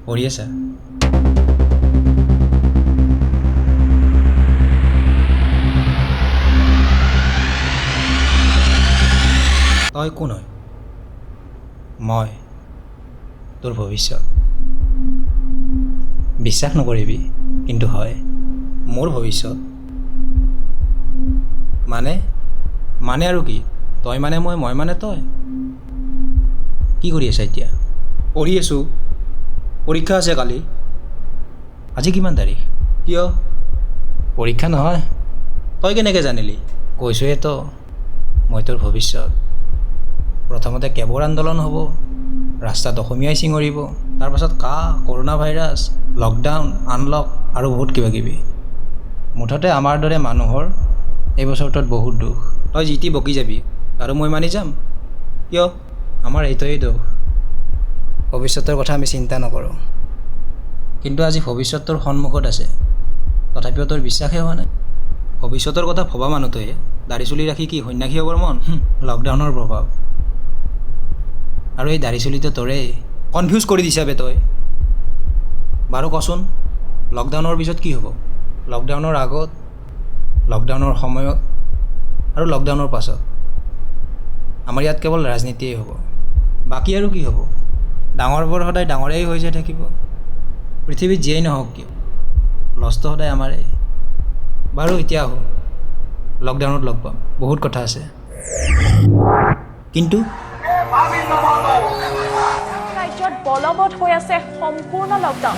পঢ়ি আছা? তই কোন হয়? মই তোৰ ভৱিষ্যত। বিশ্বাস নকৰিবি, কিন্তু হয় মোৰ ভৱিষ্যত। মানে আৰু কি? তই মানে মই মানে তই। কি কৰি আছা এতিয়া? পঢ়ি আছোঁ। পৰীক্ষা আছে কালি। আজি কিমান তাৰিখ? কিয়? পৰীক্ষা নহয়। তই কেনেকৈ জানিলি? কৈছোঁহে তো, মই তোৰ ভৱিষ্যত। প্ৰথমতে কেবৰ আন্দোলন হ'ব, ৰাস্তাত অসমীয়াই চিঙৰিব, তাৰপাছত কৰোণা ভাইৰাছ, লকডাউন, আনলক আৰু বহুত কিবাকিবি। মুঠতে আমাৰ দৰে মানুহৰ এই বছৰটোত বহুত দুখ। তই যি টি বকি যাবি আৰু মই মানি যাম। কিয়? আমাৰ এইটোৱেই দুখ। ভৱিষ্যতৰ কথা আমি চিন্তা নকৰোঁ, কিন্তু আজি ভৱিষ্যতৰ সন্মুখত আছে, তথাপিও তোৰ বিশ্বাসেই হোৱা নাই। ভৱিষ্যতৰ কথা ভবা মানুহটোৱে দাঢ়ি চুলি ৰাখি কি সন্যাসী হ'বৰ মন? লকডাউনৰ প্ৰভাৱ। আৰু এই দাঢ়ি চুলিটো তোৰেই কনফিউজ কৰি দিছা বে তই। বাৰু কচোন, লকডাউনৰ পিছত কি হ'ব? লকডাউনৰ আগত, লকডাউনৰ সময়ত আৰু লকডাউনৰ পাছত আমাৰ ইয়াত কেৱল ৰাজনীতিয়েই হ'ব। বাকী আৰু কি হ'ব? ডাঙৰবোৰ সদায় ডাঙৰেই হৈ যাই থাকিব। পৃথিৱীত যিয়েই নহওক কিয়, লছটো সদায় আমাৰেই। বাৰু এতিয়া আহোঁ, লকডাউনত লগ পাম, বহুত কথা আছে। কিন্তু ৰাজ্যত বলবৎ হৈ আছে সম্পূৰ্ণ লকডাউন।